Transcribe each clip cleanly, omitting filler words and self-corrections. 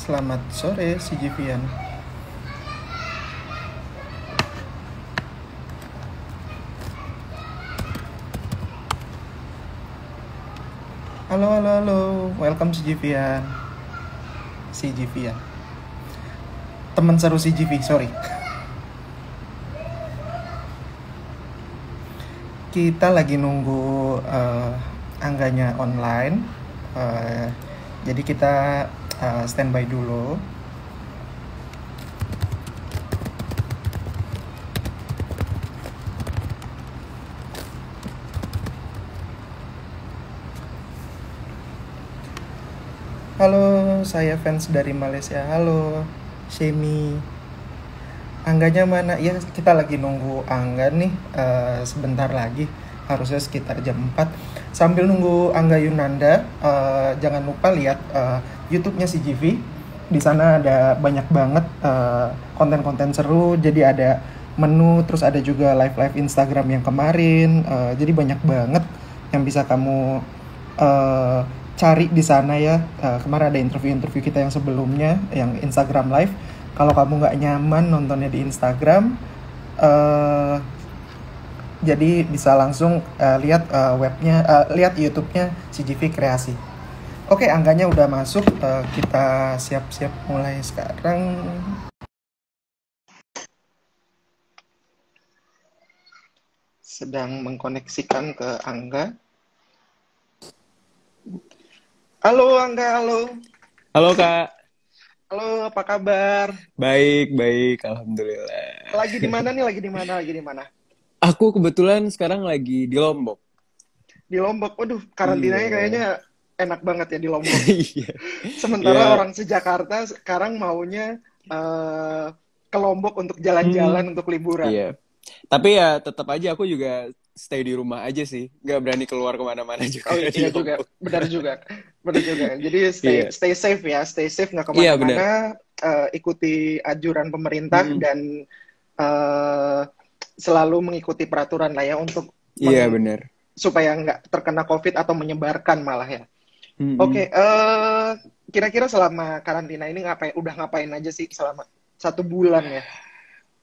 Selamat sore, si Jivian. Halo, halo, halo. Welcome, si Jivian. Si Jivian. Teman seru si Jivi, sorry. Kita lagi nunggu Angganya online. Jadi kita standby dulu. Halo, saya fans dari Malaysia. Halo, Shemi. Angganya mana? Ya, kita lagi nunggu Angga nih. Sebentar lagi, harusnya sekitar jam 4. Sambil nunggu Angga Yunanda, jangan lupa lihat YouTube-nya si GV. Di sana ada banyak banget konten-konten seru. Jadi ada menu, terus ada juga live-live Instagram yang kemarin. Jadi banyak banget yang bisa kamu cari di sana ya. Kemarin ada interview-interview kita yang sebelumnya, yang Instagram live. Kalau kamu nggak nyaman nontonnya di Instagram, jadi bisa langsung lihat webnya, lihat YouTube-nya CGV Kreasi. Oke, Angganya udah masuk. Kita siap-siap mulai sekarang. Sedang mengkoneksikan ke Angga. Halo Angga, halo. Halo Kak, Halo, apa kabar? baik, alhamdulillah. Lagi di mana nih? Lagi di mana? Aku kebetulan sekarang lagi di Lombok. Di Lombok. Waduh, karantinanya kayaknya Iya, enak banget ya di Lombok. iya, Sementara ya, orang sejakarta sekarang maunya ke Lombok untuk hmm, jalan-jalan, untuk liburan. iya. Tapi ya tetap aja aku juga stay di rumah aja sih, nggak berani keluar kemana-mana juga Oh di iya juga, Lombok. benar juga, benar juga. Jadi stay Iya, stay safe ya, stay safe, nggak iya benar. kemana-mana. Ikuti anjuran pemerintah Hmm, dan eh, selalu mengikuti peraturan lah ya untuk iya benar. supaya nggak terkena COVID atau menyebarkan malah ya. Hmm, Oke, kira-kira selama karantina ini udah ngapain aja sih selama 1 bulan ya?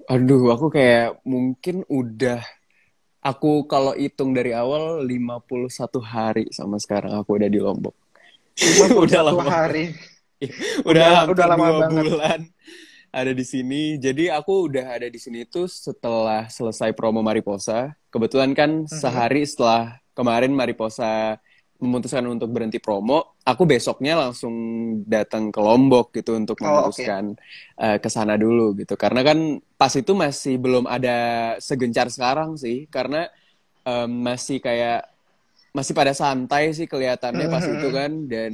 aduh, aku kayak mungkin udah aku kalau hitung dari awal 51 hari sama sekarang aku udah di Lombok. lima puluh Udah satu lama banget. hari. Udah Udah hampir lama dua banget. bulan ada di sini. Jadi aku udah ada di sini tuh setelah selesai promo Mariposa. Kebetulan kan Mhm. sehari setelah kemarin Mariposa memutuskan untuk berhenti promo, aku besoknya langsung datang ke Lombok gitu untuk Oh, oke. memutuskan ke sana dulu gitu. Karena kan pas itu masih belum ada segencar sekarang sih, karena masih kayak masih pada santai sih kelihatannya pas itu Mhm. kan. Dan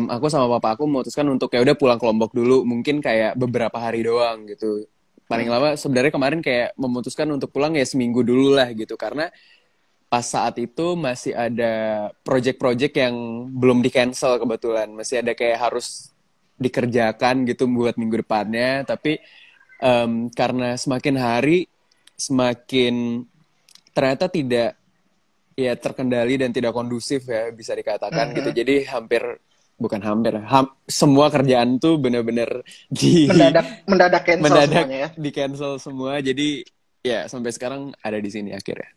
aku sama papa aku memutuskan untuk ya udah pulang ke Lombok dulu, mungkin kayak beberapa hari doang gitu. Paling Mhm. lama sebenarnya kemarin kayak memutuskan untuk pulang ya seminggu dulu lah gitu, karena pas saat itu masih ada project-project yang belum di cancel, kebetulan masih ada kayak harus dikerjakan gitu buat minggu depannya. Tapi karena semakin hari semakin ternyata tidak ya terkendali dan tidak kondusif ya bisa dikatakan gitu. Mhm. Jadi hampir bukan hampir semua kerjaan tuh benar-benar di Mendadak cancel mendadak semuanya ya. di cancel semua. Jadi ya sampai sekarang ada di sini akhirnya.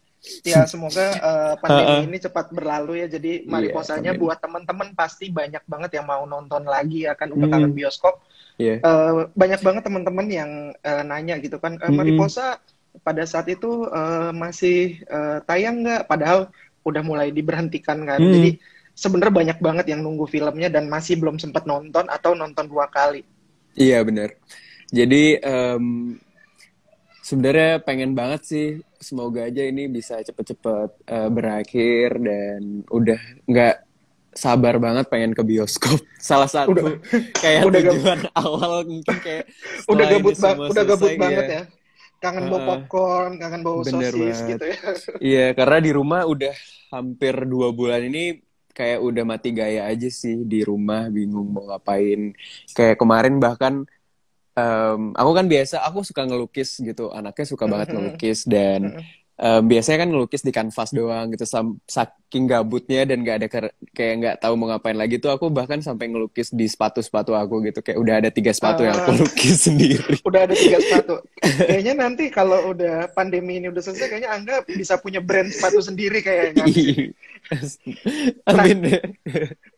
Ya, semoga pandemi Heeh. ini cepat berlalu ya. Jadi Iya, Mariposanya amin. buat teman-teman pasti banyak banget yang mau nonton lagi ya kan, udah kangen Hmm, bioskop. iya. Banyak banget teman-teman yang nanya gitu kan, Hmm, Mariposa pada saat itu masih tayang nggak? Padahal udah mulai diberhentikan kan. hmm, Jadi sebenarnya banyak banget yang nunggu filmnya dan masih belum sempat nonton atau nonton 2 kali. iya benar. Jadi sebenarnya pengen banget sih, semoga aja ini bisa cepet-cepet berakhir dan udah nggak sabar banget pengen ke bioskop. Salah Udah satu kayak udah tujuan awal mungkin kayak udah setelah ini semua udah selesai gabut ya. banget ya. Kangen bau Heeh, popcorn, kangen bau bener sosis banget. gitu ya. Iya, karena di rumah udah hampir 2 bulan ini kayak udah mati gaya aja sih di rumah, bingung mau ngapain. Kayak kemarin bahkan aku kan biasa, aku suka ngelukis gitu, anaknya suka banget ngelukis. Dan biasanya kan ngelukis di kanvas doang gitu, saking gabutnya dan nggak ada kayak nggak tahu mau ngapain lagi tuh aku bahkan sampai ngelukis di sepatu-sepatu aku gitu, kayak udah ada 3 sepatu yang aku Ah, lukis sendiri. udah ada 3 sepatu. Kayaknya nanti kalau udah pandemi ini udah selesai, kayaknya Angga bisa punya brand sepatu sendiri kayaknya habis ini. Nah, Amin deh.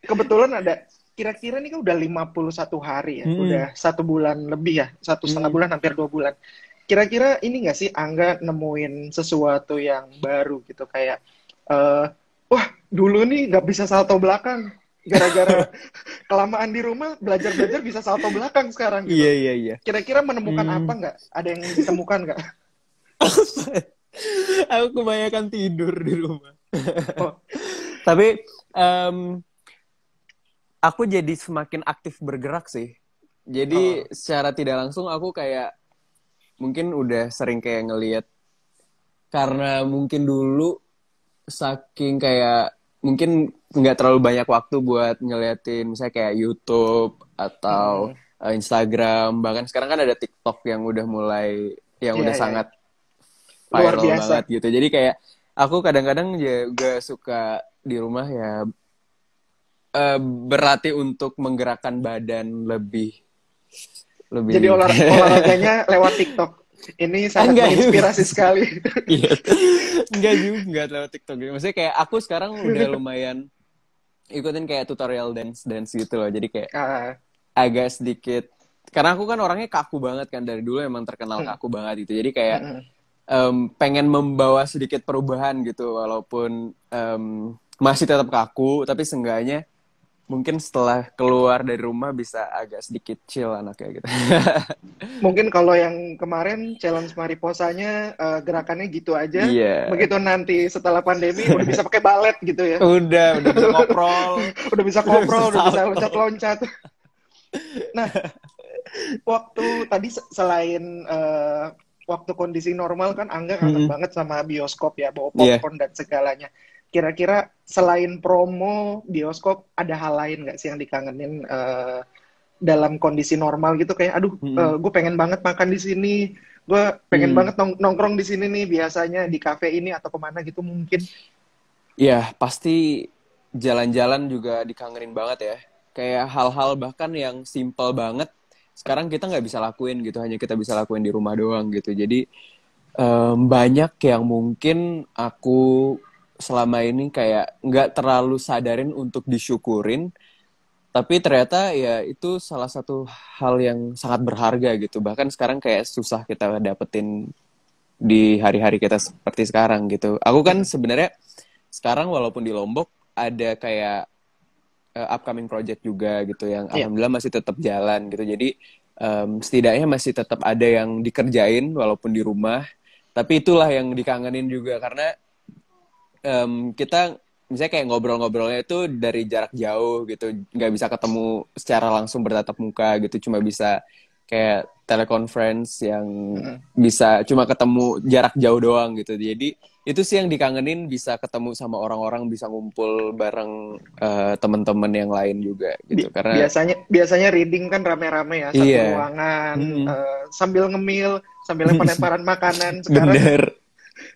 kebetulan ada, kira-kira nih kan udah 51 hari ya, Hmm, udah 1 bulan lebih ya, 1,5 bulan, hmm. hampir 2 bulan. Kira-kira ini nggak sih Angga nemuin sesuatu yang baru gitu, kayak, eh wah dulu nih nggak bisa salto belakang, gara-gara kelamaan di rumah belajar-belajar bisa salto belakang sekarang Iya, gitu. iya, iya. Kira-kira menemukan Hmm. apa nggak? Ada yang ditemukan nggak? Aku kebanyakan tidur di rumah. Oh, Tapi em, aku jadi semakin aktif bergerak sih. Jadi oh, secara tidak langsung aku kayak mungkin udah sering kayak ngelihat, karena mungkin dulu saking kayak mungkin nggak terlalu banyak waktu buat ngeliatin misalnya kayak YouTube atau mm, Instagram, bahkan sekarang kan ada TikTok yang udah mulai, yang iya udah iya iya. sangat Luar viral banget biasa. gitu. Jadi kayak aku kadang-kadang juga suka di rumah ya, berlatih untuk menggerakkan badan lebih Jadi lebih olahraganya lewat TikTok. Ini sangat enggak. menginspirasi sekali. Iya. Enggak juga lewat TikTok gitu. Maksudnya kayak aku sekarang udah lumayan ikutin kayak tutorial dance dance gitu loh. Jadi kayak Ah, agak sedikit, karena aku kan orangnya kaku banget kan dari dulu, emang terkenal mm, kaku banget gitu. Jadi kayak mm. pengen membawa sedikit perubahan gitu, walaupun masih tetap kaku, tapi seenggaknya mungkin setelah keluar dari rumah bisa agak sedikit chill anaknya gitu. Mungkin kalau yang kemarin challenge mariposanya gerakannya gitu aja. Iya. Begitu nanti setelah pandemi udah bisa pakai balet gitu ya. Udah bisa koprol, Udah bisa udah bisa koprol, udah bisa salto. loncat-loncat. Nah, waktu tadi selain waktu kondisi normal kan Angga kangen Hmm. banget sama bioskop ya, bawa Iya. popcorn dan segalanya. Kira-kira selain promo bioskop ada hal lain nggak sih yang dikangenin dalam kondisi normal gitu, kayak aduh Hmm. gue pengen banget makan di sini, gue pengen Hmm. banget nongkrong di sini nih, biasanya di kafe ini atau kemana gitu mungkin. Ya, pasti jalan-jalan juga dikangenin banget ya. Kayak hal-hal bahkan yang simple banget, sekarang kita nggak bisa lakuin gitu, hanya kita bisa lakuin di rumah doang gitu. Jadi banyak yang mungkin aku selama ini kayak nggak terlalu sadarin untuk disyukurin, tapi ternyata ya itu salah satu hal yang sangat berharga gitu. Bahkan sekarang kayak susah kita dapetin di hari-hari kita seperti sekarang gitu. Aku kan Mm-mm. sebenarnya sekarang walaupun di Lombok ada kayak upcoming project juga gitu yang Iya. alhamdulillah masih tetap jalan gitu. Jadi setidaknya masih tetap ada yang dikerjain walaupun di rumah. Tapi itulah yang dikangenin juga, karena kita misalnya kayak ngobrol-ngobrolnya itu dari jarak jauh gitu, nggak bisa ketemu secara langsung bertatap muka gitu, cuma bisa kayak teleconference yang Mm-mm. bisa cuma ketemu jarak jauh doang gitu. Jadi itu sih yang dikangenin, bisa ketemu sama orang-orang, bisa ngumpul bareng teman-teman yang lain juga gitu. Karena Biasanya biasanya reading kan rame-rame ya, satu iya, ruangan, mm-mm. sambil ngemil, sambil lempar-lemparan makanan. Sekarang Bener,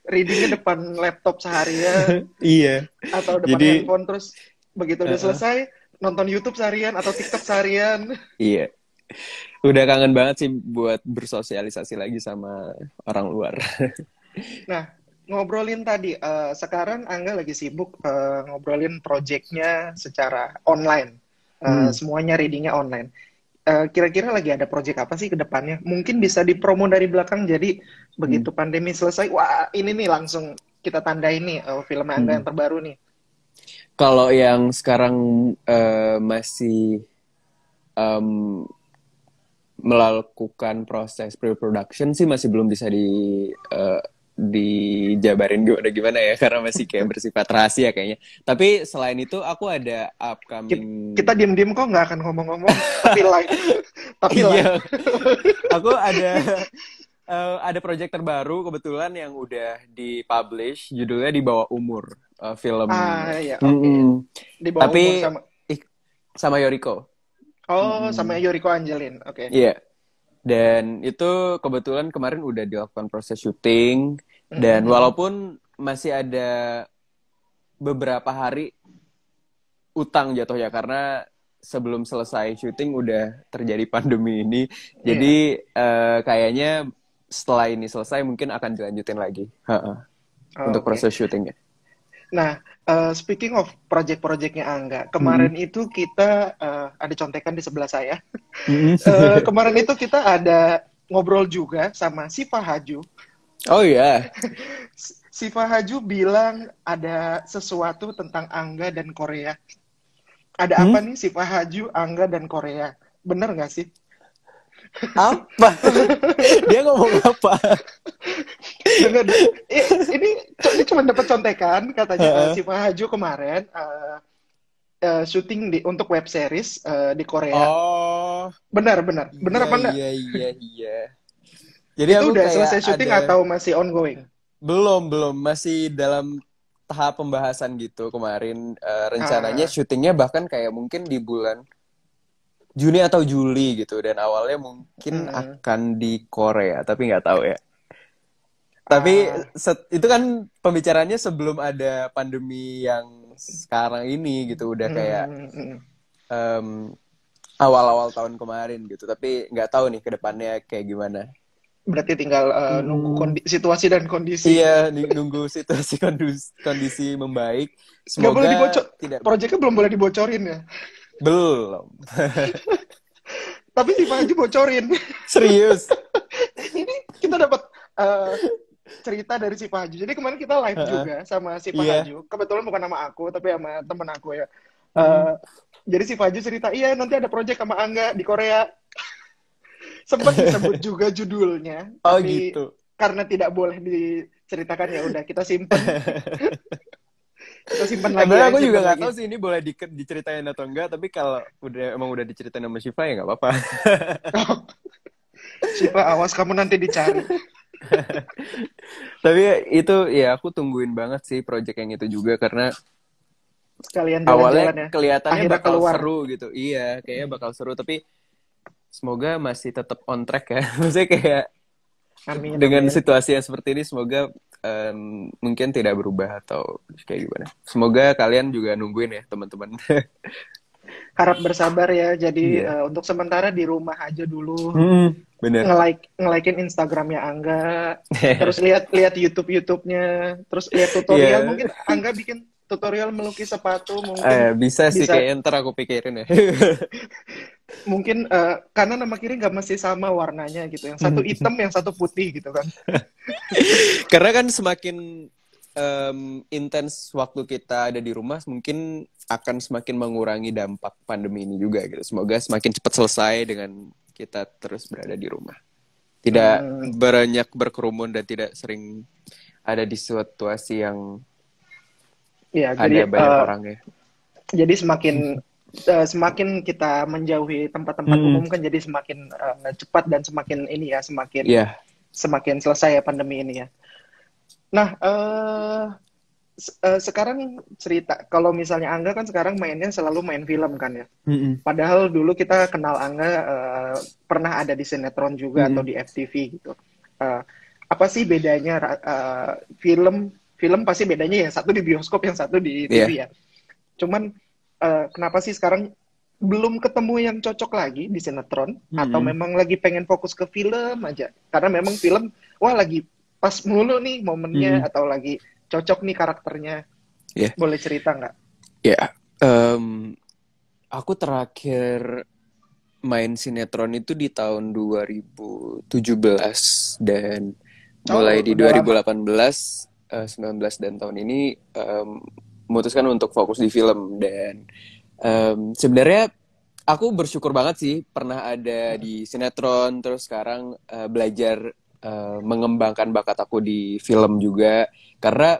readingnya depan laptop seharian iya. atau depan Jadi handphone, terus begitu udah uh-uh. selesai nonton YouTube seharian atau TikTok seharian. Iya, udah kangen banget sih buat bersosialisasi lagi sama orang luar. Nah, ngobrolin tadi, sekarang Angga lagi sibuk ngobrolin projectnya secara online. Hmm. Semuanya readingnya online. Kira-kira lagi ada project apa sih ke depannya? Mungkin bisa dipromo dari belakang, jadi Hmm. begitu pandemi selesai, wah ini nih langsung kita tandai nih film Angga Hmm. yang terbaru nih. Kalau yang sekarang masih em, melakukan proses pre-production sih masih belum bisa dijabarin gimana gimana ya, karena masih kayak bersifat rahasia kayaknya. Tapi selain itu aku ada Kita, upcoming. kita diem-diem kok nggak akan ngomong-ngomong, tapi live. Tapi live. Iya, aku ada project terbaru kebetulan yang udah dipublish, judulnya Di Bawah Umur, film. Ah ya, oke. Mm-mm. Di bawah umur Tapi sama. sama Yoriko. Oh, sama Mm-mm. Yoriko Angelin. Oke. Iya. Dan itu kebetulan kemarin udah dilakukan proses syuting. Dan walaupun masih ada beberapa hari utang jatuhnya karena sebelum selesai syuting udah terjadi pandemi ini. Jadi kayaknya setelah ini selesai mungkin akan dilanjutin lagi untuk proses syutingnya. Nah, speaking of project-projectnya Angga, kemarin itu kita ada contekan di sebelah saya. Kemarin itu kita ada ngobrol juga sama Siva Haju. Oh iya. Siva Haju bilang ada sesuatu tentang Angga dan Korea. Ada apa nih Siva Haju, Angga dan Korea? Bener nggak sih? Apa? Dia ngomong apa? Ini cuma dapat contekan katanya Siva Haju kemarin syuting untuk web series di Korea. Oh. Benar apa enggak? Iya. Jadi itu udah selesai syuting atau masih ongoing? Belum, masih dalam tahap pembahasan gitu kemarin. Rencananya syutingnya bahkan kayak mungkin di bulan Juni atau Juli gitu, dan awalnya mungkin akan di Korea, tapi nggak tahu ya. Tapi itu kan pembicaraannya sebelum ada pandemi yang sekarang ini gitu, udah kayak awal-awal tahun kemarin gitu. Tapi nggak tahu nih ke depannya kayak gimana. Berarti tinggal nunggu situasi dan kondisi. Iya, nunggu situasi kondisi membaik. Semoga nggak boleh tidak. Proyeknya belum boleh dibocorin ya? Belum. Tapi si Pak Haji bocorin. Serius? Ini kita dapat cerita dari si Pak Haji. Jadi kemarin kita live juga sama si Pak Haji. Kebetulan bukan nama aku, tapi sama temen aku ya. Jadi si Pak Haji cerita, iya nanti ada proyek sama Angga di Korea. Sempat disebut juga judulnya. Oh tapi gitu. Karena tidak boleh diceritakan, ya udah kita simpen. Kita simpan lagi. Aku juga nggak tahu sih ini boleh diceritain atau enggak, tapi kalau udah diceritain sama Shiva ya nggak apa-apa. Shiva, awas kamu nanti dicari. Tapi itu ya aku tungguin banget sih project yang itu juga, karena sekalian awalnya kelihatannya bakal seru gitu. Iya, kayaknya bakal seru, tapi semoga masih tetap on track ya. Maksudnya kayak dengan situasi yang seperti ini, semoga mungkin tidak berubah atau kayak gimana. Semoga kalian juga nungguin ya teman-teman. Harap bersabar ya. Jadi untuk sementara di rumah aja dulu. Bener. Nge-like-in Instagramnya Angga. Terus lihat YouTube-nya. Terus lihat tutorial. Mungkin Angga bikin tutorial melukis sepatu. Mungkin bisa sih kayaknya ntar aku pikirin ya. Mungkin karena nama kiri nggak mesti sama warnanya gitu. Yang satu hitam, yang satu putih gitu kan. Karena kan semakin intens waktu kita ada di rumah, mungkin akan semakin mengurangi dampak pandemi ini juga gitu. Semoga semakin cepat selesai dengan kita terus berada di rumah. Tidak banyak berkerumun dan tidak sering ada di situasi yang ada banyak orang ya. Jadi semakin kita menjauhi tempat-tempat umum kan jadi semakin cepat dan semakin semakin selesai ya pandemi ini ya. Nah, sekarang cerita kalau misalnya Angga kan sekarang mainnya selalu main film kan ya. Padahal dulu kita kenal Angga pernah ada di sinetron juga atau di FTV gitu. Apa sih bedanya film pasti bedanya ya, satu di bioskop yang satu di TV ya. Cuman kenapa sih sekarang belum ketemu yang cocok lagi di sinetron? Atau memang lagi pengen fokus ke film aja? Karena memang film, wah lagi pas mulu nih momennya, atau lagi cocok nih karakternya. Boleh cerita nggak? Aku terakhir main sinetron itu di tahun 2017 dan mulai di 2018, 19 dan tahun ini memutuskan untuk fokus di film. Dan sebenarnya aku bersyukur banget sih pernah ada di sinetron, terus sekarang belajar mengembangkan bakat aku di film juga, karena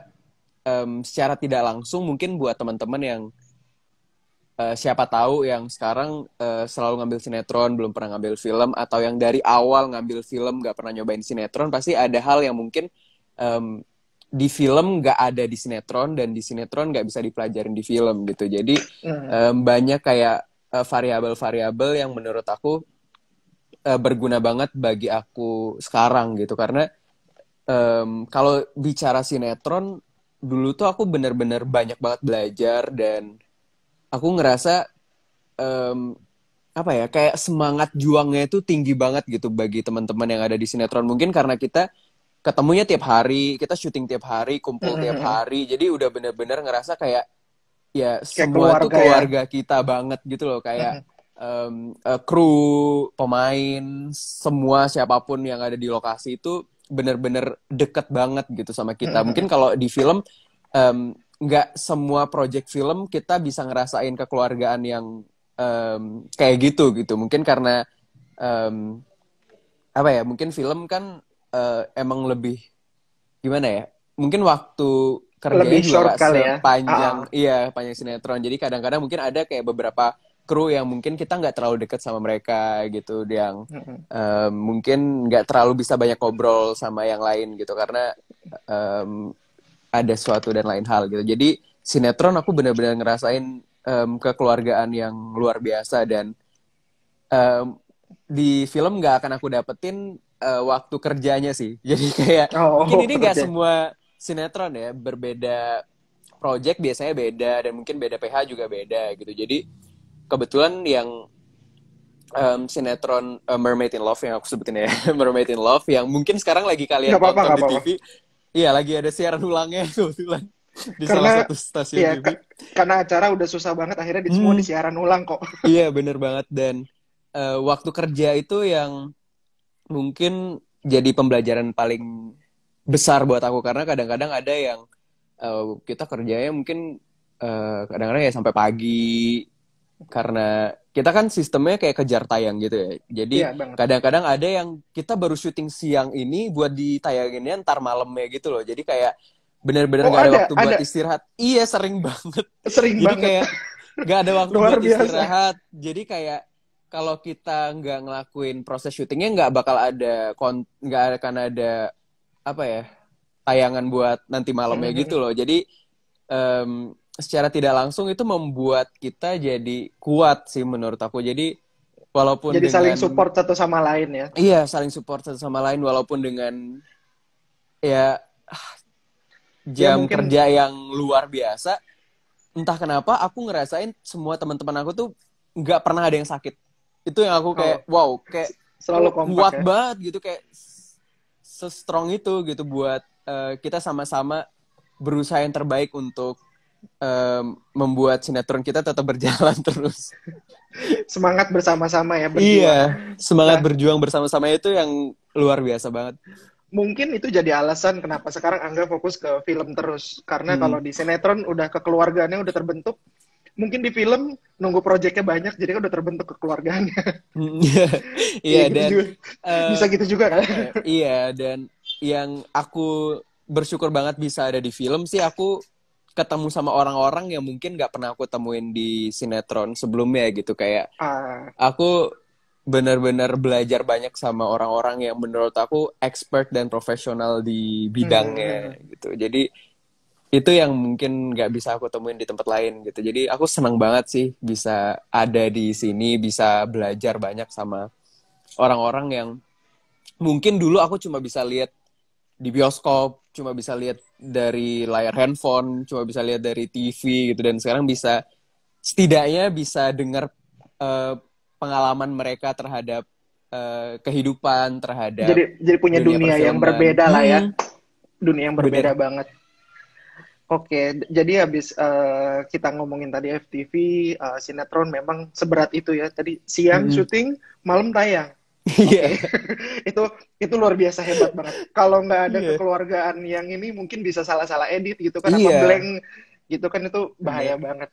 secara tidak langsung mungkin buat teman-teman yang siapa tahu yang sekarang selalu ngambil sinetron belum pernah ngambil film, atau yang dari awal ngambil film gak pernah nyobain sinetron, pasti ada hal yang mungkin di film nggak ada di sinetron, dan di sinetron nggak bisa dipelajarin di film gitu. Jadi banyak kayak variabel-variabel yang menurut aku berguna banget bagi aku sekarang gitu, karena Kalau bicara sinetron, dulu tuh aku bener-bener banyak banget belajar dan aku ngerasa em, apa ya, kayak semangat juangnya itu tinggi banget gitu bagi teman-teman yang ada di sinetron. Mungkin karena kita ketemunya tiap hari, kita syuting tiap hari, kumpul tiap hari, jadi udah bener-bener ngerasa kayak ya Kayak semua tuh keluarga ya. keluarga kita banget gitu loh, kayak kru, pemain, semua siapapun yang ada di lokasi itu bener-bener deket banget gitu sama kita. Mungkin kalau di film nggak semua project film kita bisa ngerasain kekeluargaan yang kayak gitu. Mungkin karena em, apa ya? Mungkin film kan emang lebih gimana ya? Mungkin waktu kerjanya Lebih juga short nggak kali ya. sepanjang, iya, panjang sinetron. Jadi kadang-kadang mungkin ada kayak beberapa kru yang mungkin kita nggak terlalu dekat sama mereka gitu, yang mungkin nggak terlalu bisa banyak ngobrol sama yang lain gitu karena em, ada suatu dan lain hal gitu. Jadi sinetron aku benar-benar ngerasain kekeluargaan yang luar biasa dan em, di film nggak akan aku dapetin waktu kerjanya sih. Jadi kayak mungkin Oh, ini nggak kerja. semua sinetron ya, berbeda project biasanya beda dan mungkin beda PH juga beda gitu. Jadi kebetulan yang sinetron Mermaid in Love yang aku sebutin ya, Mermaid in Love yang mungkin sekarang lagi kalian Nggak apa-apa, tonton nggak di apa-apa. TV. Iya, lagi ada siaran ulangnya kebetulan di salah Karena satu stasiun ya TV. karena acara udah susah banget akhirnya semua Hmm, disiaran ulang kok. iya bener banget dan waktu kerja itu yang mungkin jadi pembelajaran paling besar buat aku karena kadang-kadang ada yang kita kerjanya mungkin kadang-kadang ya sampai pagi karena kita kan sistemnya kayak kejar tayang gitu ya. Jadi Iya banget. kadang-kadang ada yang kita baru syuting siang ini buat ditayanginnya ntar malamnya gitu loh. Jadi kayak bener-bener Oh, gak ada waktu buat ada istirahat. Iya sering banget. sering Jadi banget. kayak gak ada waktu Luar buat biasa. istirahat. Jadi kayak kalau kita nggak ngelakuin proses syutingnya nggak bakal ada nggak akan ada apa ya tayangan buat nanti malamnya gitu loh. Jadi secara tidak langsung itu membuat kita jadi kuat sih menurut aku. Jadi walaupun Jadi saling dengan support satu sama lain ya. iya saling support satu sama lain walaupun dengan ya Ya jam mungkin kerja yang luar biasa, entah kenapa aku ngerasain semua teman-teman aku tuh nggak pernah ada yang sakit. Itu yang aku kayak oh, wow, kayak selalu kompak kuat ya. banget gitu kayak se-strong itu gitu buat kita sama-sama berusaha yang terbaik untuk membuat sinetron kita tetap berjalan terus. Semangat bersama-sama ya berjuang. Iya, semangat Nah, berjuang bersama-sama itu yang luar biasa banget. mungkin itu jadi alasan kenapa sekarang Angga fokus ke film terus. Karena Hmm. kalau di sinetron udah kekeluargaannya udah terbentuk, mungkin di film nunggu proyeknya banyak, jadi kan udah terbentuk kekeluargaannya. Iya Iya gitu dan juga. eh, Bisa gitu juga kan? apa ya? Iya dan yang aku bersyukur banget bisa ada di film sih aku ketemu sama orang-orang yang mungkin nggak pernah aku temuin di sinetron sebelumnya gitu kayak Ah, aku benar-benar belajar banyak sama orang-orang yang menurut aku expert dan profesional di bidangnya gitu. Jadi itu yang mungkin nggak bisa aku temuin di tempat lain gitu. Jadi aku senang banget sih bisa ada di sini, bisa belajar banyak sama orang-orang yang mungkin dulu aku cuma bisa lihat di bioskop, cuma bisa lihat dari layar handphone, cuma bisa lihat dari TV gitu dan sekarang bisa setidaknya bisa dengar eh, pengalaman mereka terhadap kehidupan, terhadap jadi punya dunia dunia yang perfilman. berbeda lah ya. Dunia yang berbeda Bener. banget. Oke, jadi habis kita ngomongin tadi FTV, sinetron memang seberat itu ya. Tadi siang Mm-mm. syuting, malam tayang. Iya, Oke, itu luar biasa hebat banget. Kalau nggak ada iya, kekeluargaan yang ini, mungkin bisa salah-salah edit gitu kan, apa iya, blank gitu kan, itu bahaya bener. banget.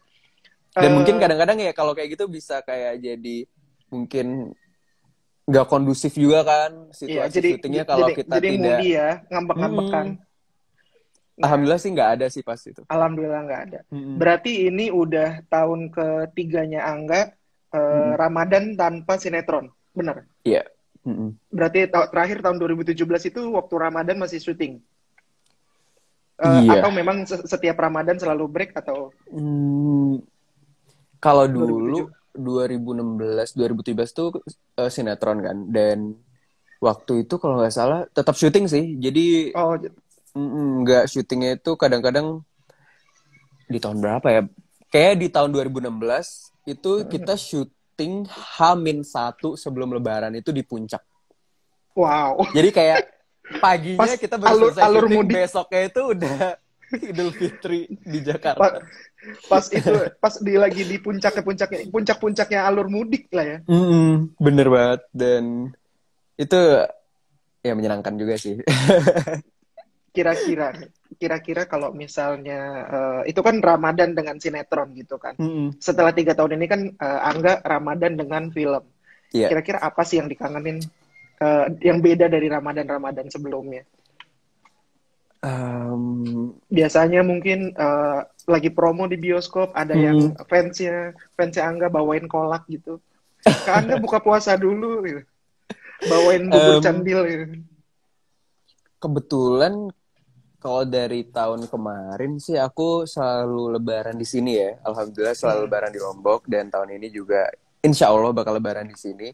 Dan mungkin eh kadang-kadang ya kalau kayak gitu bisa kayak jadi mungkin nggak kondusif juga kan iya, situasi syutingnya kalau kita jadi tidak. moody ya, ngambek-ngambekan. Mm-mm. Nah, Alhamdulillah sih nggak ada sih pas itu. alhamdulillah nggak ada. Mm-mm. Berarti ini udah tahun ketiganya Angga Mm-mm. Ramadan tanpa sinetron, bener? Iya. Mm-mm. Berarti terakhir tahun 2017 itu waktu Ramadan masih syuting. Atau Iya. memang setiap Ramadan selalu break atau Hmm, kalau dulu 2007? 2016 2017 tuh sinetron kan dan Waktu itu kalau nggak salah tetap syuting sih. Jadi Oh, nggak syutingnya itu kadang-kadang di tahun berapa ya? Kayak di tahun 2016 itu kita syuting H-1 sebelum Lebaran itu di puncak. wow. Jadi kayak Pas paginya kita baru alur selesai alur syuting, mudik, besoknya itu udah Idul Fitri di pa- Jakarta. pas itu pas di lagi di puncak-puncaknya alur mudik lah ya. Bener banget. Dan itu ya menyenangkan juga sih. Kira-kira kira-kira kalau misalnya itu kan Ramadan dengan sinetron gitu kan. Mm-mm. Setelah 3 tahun ini kan Angga Ramadan dengan film. Iya. Kira-kira apa sih yang dikangenin yang beda dari Ramadan sebelumnya? Em, Biasanya mungkin lagi promo di bioskop, ada yang mm, fansnya Angga bawain kolak gitu. Kak Angga buka puasa dulu gitu. Bawain bubur em, candil gitu. kebetulan kalau dari tahun kemarin sih aku selalu lebaran di sini ya. Alhamdulillah selalu Hmm. lebaran di Lombok dan tahun ini juga insya Allah bakal lebaran di sini.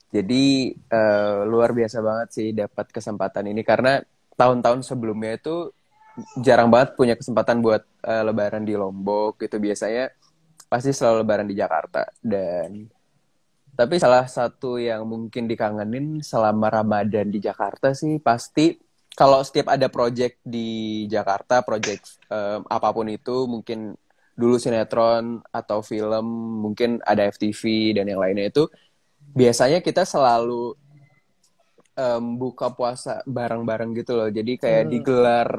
Jadi luar biasa banget sih dapat kesempatan ini karena tahun-tahun sebelumnya itu jarang banget punya kesempatan buat lebaran di Lombok gitu. Biasanya pasti selalu lebaran di Jakarta. Dan tapi salah satu yang mungkin dikangenin selama Ramadan di Jakarta sih pasti kalau setiap ada project di Jakarta, project apapun itu, mungkin dulu sinetron atau film, mungkin ada FTV dan yang lainnya itu, biasanya kita selalu buka puasa bareng-bareng gitu loh. Jadi kayak Hmm. digelar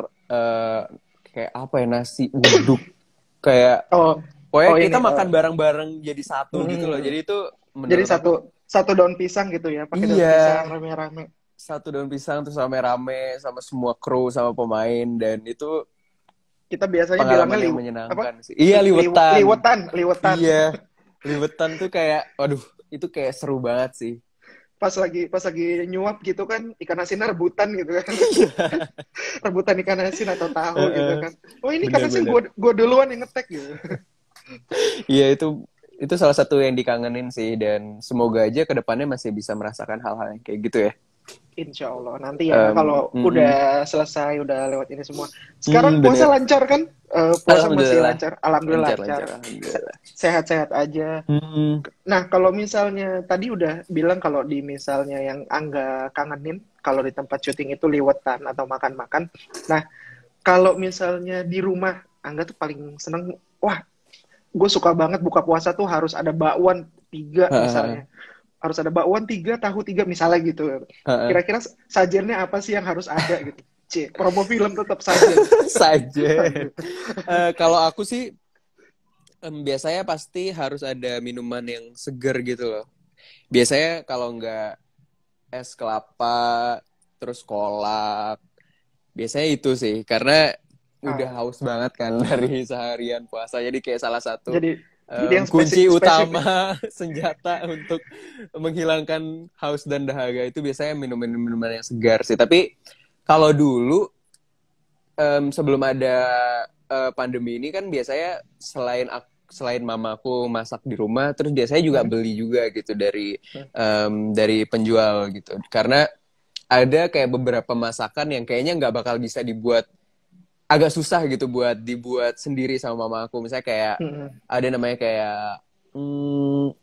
kayak apa ya, nasi uduk, kayak Oh, pokoknya oh kita ini. makan bareng-bareng jadi satu gitu loh. Hmm. Jadi itu Jadi menurut aku satu satu daun pisang gitu ya, pakai daun iya, pisang rame-rame. satu daun pisang terus rame-rame sama semua kru sama pemain dan itu Kita biasanya bilangnya pengalaman yang apa? menyenangkan sih. Iya, liwetan. Liwetan. Iya, liwetan tuh kayak waduh, itu kayak seru banget sih. Pas lagi nyuap gitu kan, ikan asinnya rebutan gitu kan. Rebutan ikan asin atau tahu gitu Heeh, kan. Oh, ini ikan asin bener-bener. gue duluan yang ngetek gitu. Iya, itu salah satu yang dikangenin sih dan semoga aja ke depannya masih bisa merasakan hal-hal yang kayak gitu ya. Insya Allah nanti ya kalau Mm-mm. udah selesai, udah lewat ini semua. Sekarang puasa Bener. lancar kan? Puasa masih Alhamdulillah. lancar. Alhamdulillah Lancar, lancar. lancar. Alhamdulillah. Sehat-sehat aja. Mm-mm. Nah, kalau misalnya tadi udah bilang kalau di misalnya yang Angga kangenin, kalau di tempat syuting itu liwetan atau makan-makan. Nah, kalau misalnya di rumah, Angga tuh paling seneng, wah, gue suka banget buka puasa tuh harus ada bakwan 3 Heeh, misalnya. Harus ada bakwan 3, tahu 3 misalnya gitu. heeh. Kira-kira sajennya apa sih yang harus ada gitu? Promo film tetap sajen. Saja. Sajen. Kalau aku sih biasanya pasti harus ada minuman yang seger gitu loh. Biasanya kalau nggak es kelapa, terus kolak, biasanya itu sih. Karena udah Ah, haus banget kan dari seharian puasa. Jadi kayak salah satu jadi jadi yang kunci spesifik. utama senjata untuk menghilangkan haus dan dahaga itu biasanya minuman-minuman yang segar sih. Tapi kalau dulu sebelum ada pandemi ini kan biasanya selain mamaku masak di rumah, terus biasanya juga Hmm, beli juga gitu hmm, dari penjual gitu. Karena ada kayak beberapa masakan yang kayaknya nggak bakal bisa dibuat, agak susah gitu buat dibuat sendiri sama mama aku. Misalnya kayak hmm. ada namanya kayak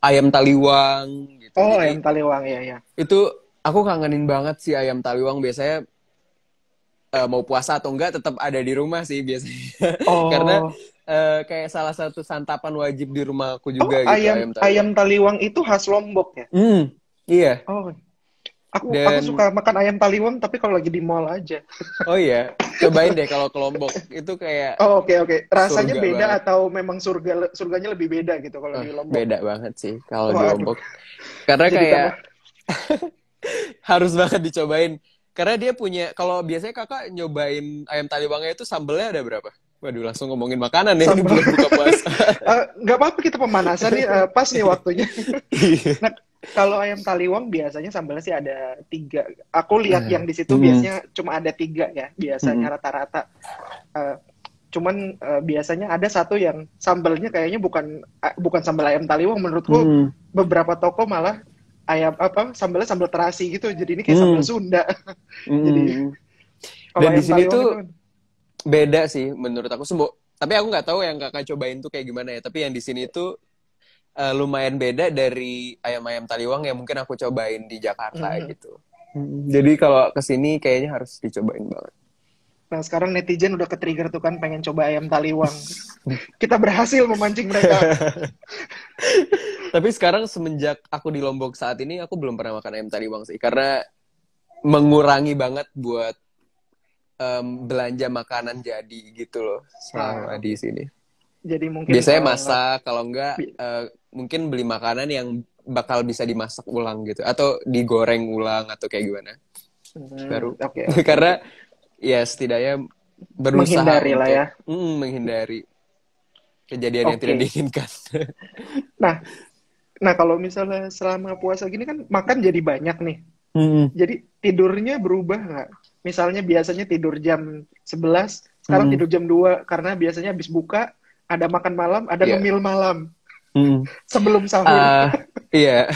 ayam taliwang gitu. Oh, Jadi ayam taliwang ya ya. itu aku kangenin banget sih ayam taliwang. Biasanya mau puasa atau enggak tetap ada di rumah sih biasanya. Karena Oh, kayak salah satu santapan wajib di rumah aku oh juga gitu ayam ayam ayam taliwang. taliwang itu khas Lombok ya. Iya. Oh, aku Dan suka makan ayam taliwang tapi kalau lagi di mall aja. oh iya, cobain deh kalau ke Lombok. Itu kayak Oh, oke oke. Rasanya surga beda banget. atau memang surganya lebih beda gitu kalau di Lombok? Beda banget sih kalau di Waduh, Lombok. Karena jadi kayak tambah. harus banget dicobain. Karena dia punya, kalau biasanya kakak nyobain ayam taliwangnya itu sambelnya ada berapa? Waduh, langsung ngomongin makanan ya, ini Sambal. bulan buka puasa. Nggak apa-apa kita pemanasan nih, pas nih waktunya. Iya. Nah, kalau ayam taliwang biasanya sambalnya sih ada 3. Aku lihat Nah, yang di situ mm, biasanya cuma ada 3 ya, mm, biasanya rata-rata. Eh, Cuman biasanya ada satu yang sambalnya kayaknya bukan bukan sambal ayam taliwang menurutku. mm. Beberapa toko malah ayam apa sambalnya sambal terasi gitu. Jadi ini kayak sambal Hmm. Sunda. Jadi Mm. kalau Dan di ayam sini taliwang itu tuh beda sih menurut aku semua. Tapi aku nggak tahu yang kakak cobain tuh kayak gimana ya. Tapi yang di sini tuh lumayan beda dari ayam-ayam taliwang yang mungkin aku cobain di Jakarta mhm. gitu. Jadi kalau kesini kayaknya harus dicobain banget. Nah, sekarang netizen udah ke-trigger tuh kan pengen coba ayam taliwang. Kita berhasil memancing mereka. Tapi sekarang semenjak aku di Lombok saat ini aku belum pernah makan ayam taliwang sih karena mengurangi banget buat belanja makanan jadi gitu loh Ah, selama di oke. sini. Jadi mungkin Biasanya masak, kalau enggak bi- mungkin beli makanan yang bakal bisa dimasak ulang gitu atau digoreng ulang atau kayak gimana. Baru oke oke oke. karena ya setidaknya berusaha Menghindari lah ya. untuk menghindari kejadian yang tidak Oke. diinginkan. Nah, nah kalau misalnya selama puasa gini kan makan jadi banyak nih. Hmm, Jadi tidurnya berubah nggak? Misalnya biasanya tidur jam 11, sekarang hmm, tidur jam 2 karena biasanya habis buka ada makan malam, ada iya. ngemil malam Hmm. sebelum sahur. Ah, iya,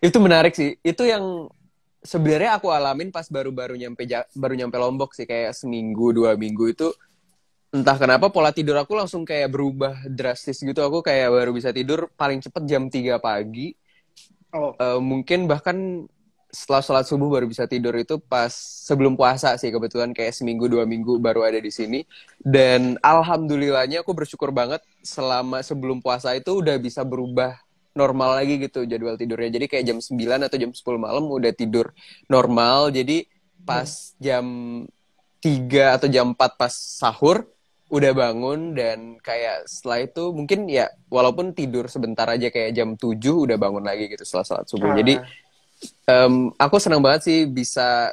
itu menarik sih. Itu yang sebenarnya aku alamin pas baru nyampe Lombok sih kayak seminggu 2 minggu itu entah kenapa pola tidur aku langsung kayak berubah drastis gitu. Aku kayak baru bisa tidur paling cepet jam 3 pagi. Oh, Mungkin bahkan setelah sholat subuh baru bisa tidur itu pas sebelum puasa sih kebetulan kayak seminggu 2 minggu baru ada di sini dan alhamdulillahnya aku bersyukur banget selama sebelum puasa itu udah bisa berubah normal lagi gitu jadwal tidurnya jadi kayak jam 9 atau jam 10 malam udah tidur normal jadi hmm. pas jam 3 atau jam 4 pas sahur udah bangun dan kayak setelah itu mungkin ya walaupun tidur sebentar aja kayak jam 7 udah bangun lagi gitu setelah sholat subuh jadi Ah, aku senang banget sih bisa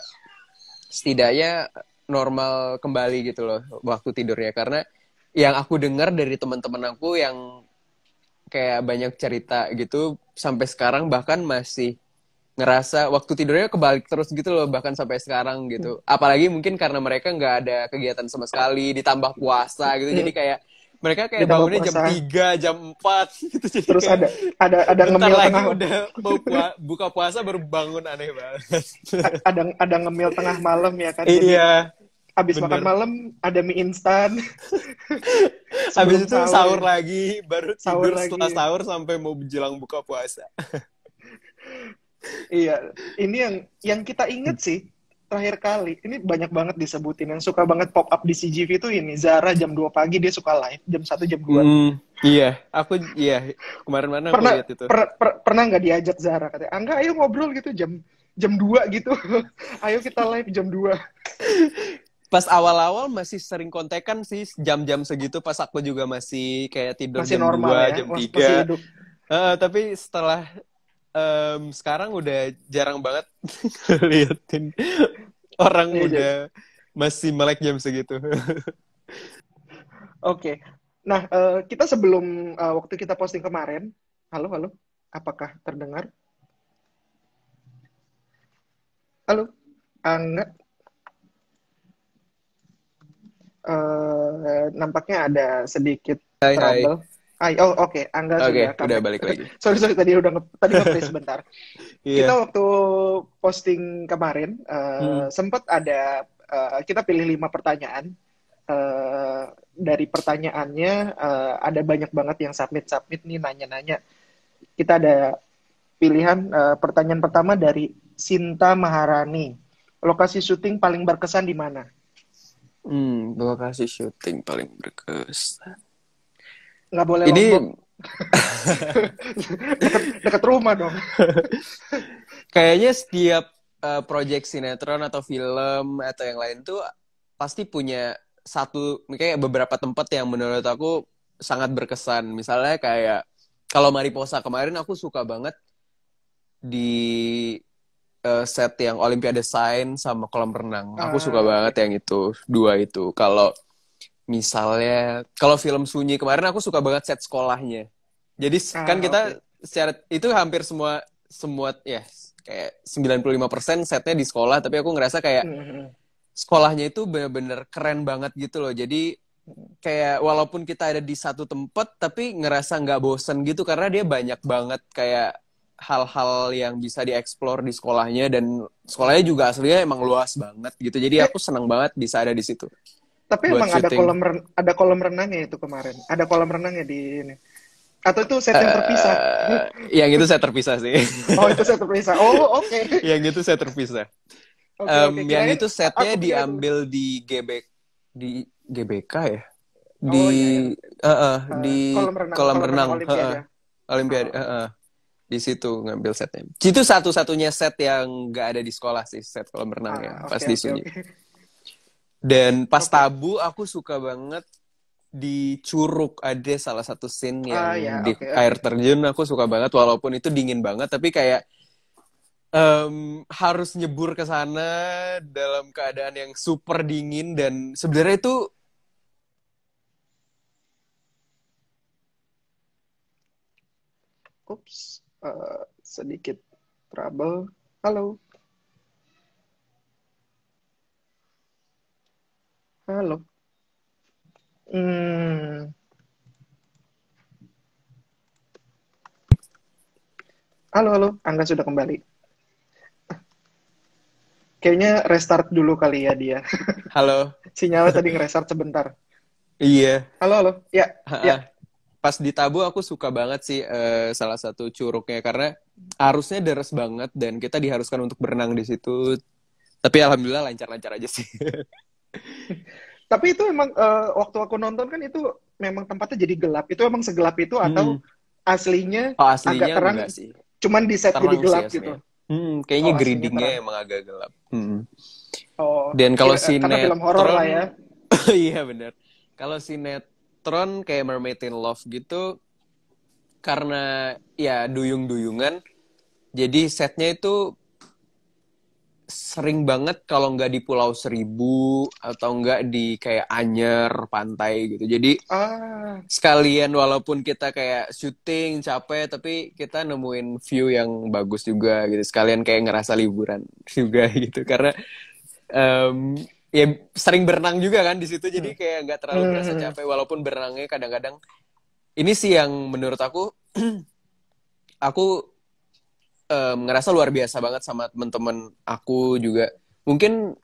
setidaknya normal kembali gitu loh waktu tidurnya karena yang aku dengar dari teman-teman aku yang kayak banyak cerita gitu sampai sekarang bahkan masih ngerasa waktu tidurnya kebalik terus gitu loh bahkan sampai sekarang hmm. gitu apalagi mungkin karena mereka nggak ada kegiatan sama sekali ditambah puasa gitu jadi Hmm. kayak mereka kayak Ditambah bangunnya puasa, jam 3 jam 4 gitu jadi terus kayak ada bentar ngemil lagi tengah udah mau buka puasa baru bangun aneh banget. ada ngemil tengah malam ya kan. Jadi Iya, habis makan bener. malam ada mie instan Habis sebelum itu sahur sahur ya. lagi, baru Sahur tidur setelah lagi. sahur sampai mau menjelang buka puasa. Iya, ini yang kita inget sih terakhir kali. Ini banyak banget disebutin. Yang suka banget pop up di CGV itu ini Zara jam 2 pagi dia suka live, jam 1 jam 2. Iya, iya. Kemarin-mana aku Pernah lihat itu. pernah nggak diajak Zara katanya, "Angga ayo ngobrol gitu jam 2 gitu. Ayo kita live jam 2." Pas awal-awal masih sering kontekan sih jam-jam segitu pas aku juga masih kayak tidur Masih jam normal 2 ya, jam masih 3 hidup. Tapi setelah sekarang udah jarang banget liatin orang Iya, udah masih melek jam segitu. oke. Nah, kita sebelum waktu kita posting kemarin, halo halo, apakah terdengar? Halo, Angga. Nampaknya ada sedikit Hai, hai. trouble. Oh oke, Angga Oke, sudah udah comeback. balik lagi. Sorry sorry tadi tadi nge-freeze sebentar. Kita Iya. waktu posting kemarin Mm. sempat ada kita pilih 5 pertanyaan. Dari pertanyaannya ada banyak banget yang submit nih nanya-nanya. Kita ada pilihan pertanyaan pertama dari Sinta Maharani. Lokasi syuting paling berkesan di mana? Lokasi syuting paling berkesan. Nggak boleh Ini Lombok. Deket rumah dong. kayaknya setiap project sinetron atau film atau yang lain tuh pasti punya kayak beberapa tempat yang menurut aku sangat berkesan. Misalnya kayak kalau Mariposa kemarin aku suka banget di set yang Olimpiade Sains sama kolam renang. Aku suka banget Oke. yang itu, dua itu. Kalau misalnya kalau film Sunyi kemarin aku suka banget set sekolahnya. Jadi kan kita Oke. secara itu hampir semua semua ya kayak 95% setnya di sekolah, tapi aku ngerasa kayak Mhm. sekolahnya itu bener-bener keren banget gitu loh. Jadi kayak walaupun kita ada di satu tempat tapi ngerasa nggak bosen gitu karena dia banyak banget kayak hal-hal yang bisa dieksplor di sekolahnya, dan sekolahnya juga aslinya emang luas banget gitu. Jadi Eh, aku senang banget bisa ada di situ tapi buat emang ada syuting. ada kolam renangnya itu kemarin. Ada kolam renangnya di ini. Atau itu set yang terpisah? Yang itu saya terpisah sih. Oh, itu set terpisah. Oh, oke. Yang itu saya terpisah. Oke, oke. Yang Kirain itu setnya aku pikir itu. diambil di GBK ya, Oh, di iya ya. di kolam Kolam renang renang, Olimpiade. Olimpiade, Oh, di situ ngambil setnya. Itu satu-satunya set yang nggak ada di sekolah sih, set kolam renangnya pas oke, di oke, Sunyi. oke. Dan pas Oke. tabu aku suka banget di Curug, ada salah satu scene Ya, yang di oke, oke. air terjun, aku suka banget walaupun itu dingin banget, tapi kayak harus nyebur ke sana dalam keadaan yang super dingin, dan sebenarnya itu Ups, sedikit trouble. Halo, halo. Hmm, halo, halo. Angga sudah kembali. Kayaknya restart dulu kali ya dia. halo. Sinyalnya tadi nge-restart sebentar. Iya. Halo, halo. Ya, ya. Pas di Tabu aku suka banget sih salah satu curugnya, karena arusnya deras banget dan kita diharuskan untuk berenang di situ. Tapi alhamdulillah lancar-lancar aja sih. Tapi itu emang waktu aku nonton kan itu memang tempatnya jadi gelap. Itu emang segelap itu atau Mm-mm. aslinya Oh, agak aslinya terang, enggak sih. cuman di set jadi Terang sih gelap gitu? aslinya. Kayaknya Oh, aslinya gradingnya terang. emang agak gelap. Oh, Dan kalau karena film horor sinetron, lah ya. iya bener. Kalau sinetron kayak Mermaid in Love gitu, karena ya duyung-duyungan, jadi setnya itu sering banget kalau nggak di Pulau Seribu atau nggak di kayak Anyer pantai gitu. Jadi Ah, sekalian walaupun kita kayak syuting capek, tapi kita nemuin view yang bagus juga gitu. Sekalian kayak ngerasa liburan juga gitu. Karena ya sering berenang juga kan di situ, jadi hmm. kayak nggak terlalu berasa Hmm. capek walaupun berenangnya kadang-kadang. Ini sih yang menurut aku ngerasa luar biasa banget sama teman-teman aku juga. Mungkin